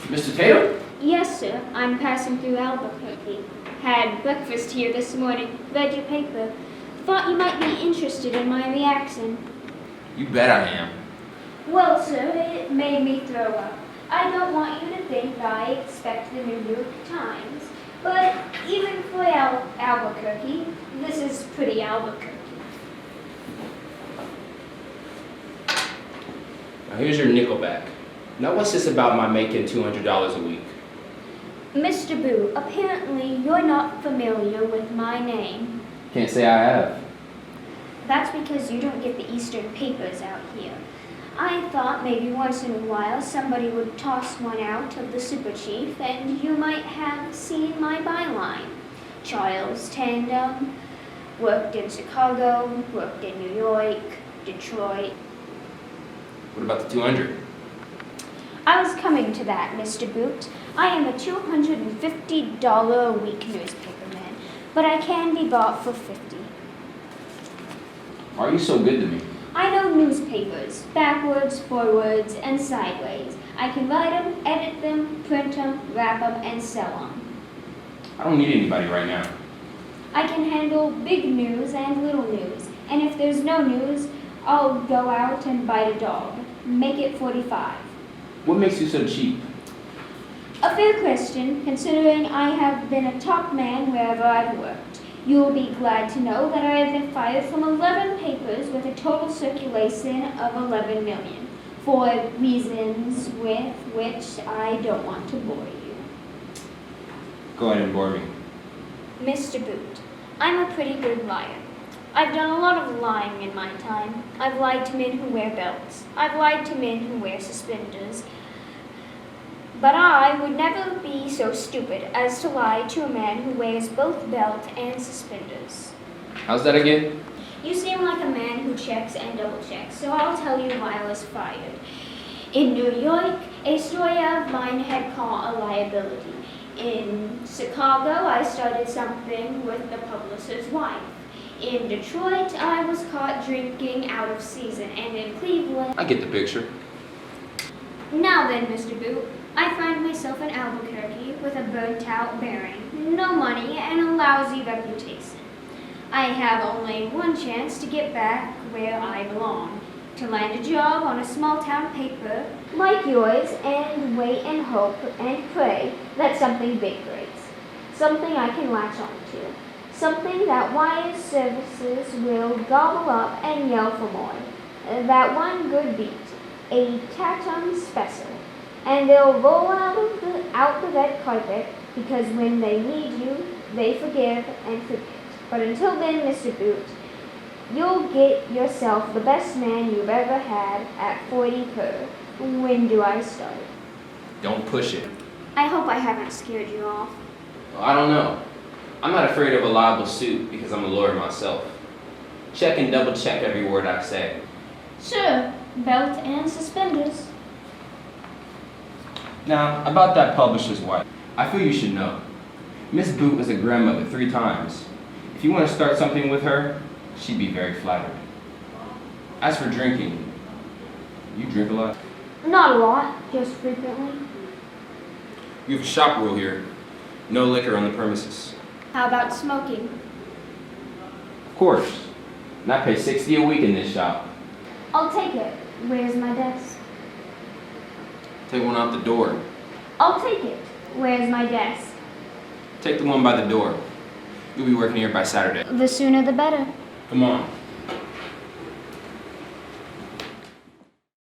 Mr. Tatum? Yes, sir. I'm passing through Albuquerque. Had breakfast here this morning. Read your paper. Thought you might be interested in my reaction. You bet I am. Well, sir, it made me throw up. I don't want you to think I expect the New York Times, but even for Albuquerque, this is pretty Albuquerque. Now here's your nickel back. Now what's this about my making $200 a week? Mr. Boo, apparently you're not familiar with my name. Can't say I have. That's because you don't get the Eastern papers out here. I thought maybe once in a while somebody would toss one out of the super chief and you might have seen my byline. Charles Tandem, worked in Chicago, worked in New York, Detroit. What about the 200? I was coming to that, Mr. Boot. I am a $250 a week newspaper man, but I can be bought for $50. Why are you so good to me? I know newspapers, backwards, forwards, and sideways. I can write them, edit them, print them, wrap them, and sell them. I don't need anybody right now. I can handle big news and little news, and if there's no news, I'll go out and bite a dog. Make it 45. What makes you so cheap? A fair question, considering I have been a top man wherever I've worked. You'll be glad to know that I have been fired from 11 papers with a total circulation of 11 million, for reasons with which I don't want to bore you. Go ahead and bore me. Mr. Boot, I'm a pretty good liar. I've done a lot of lying in my time. I've lied to men who wear belts. I've lied to men who wear suspenders. But I would never be so stupid as to lie to a man who wears both belt and suspenders. How's that again? You seem like a man who checks and double checks, so I'll tell you why I was fired. In New York, a story of mine had caught a liability. In Chicago, I started something with the publisher's wife. In Detroit, I was caught drinking out of season, and in Cleveland... I get the picture. Now then, Mr. Boot, I find myself in Albuquerque with a burnt-out bearing, no money, and a lousy reputation. I have only one chance to get back where I belong, to land a job on a small-town paper like yours, and wait and hope and pray that something big breaks, something I can latch on to. Something that wise services will gobble up and yell for more. That one good beat, a tatum special, and they'll roll out the red carpet because when they need you, they forgive and forget. But until then, Mr. Boot, you'll get yourself the best man you've ever had at 40 per. When do I start? Don't push it. I hope I haven't scared you off. Well, I don't know. I'm not afraid of a liable suit because I'm a lawyer myself. Check and double check every word I say. Sure, belt and suspenders. Now, about that publisher's wife, I feel you should know. Miss Boot was a grandmother 3 times. If you want to start something with her, she'd be very flattered. As for drinking, you drink a lot? Not a lot, just frequently. We have a shop rule here. No liquor on the premises. How about smoking? Of course. And I pay $60 a week in this shop. I'll take it. Where's my desk? Take one out the door. I'll take it. Where's my desk? Take the one by the door. You'll be working here by Saturday. The sooner the better. Come on.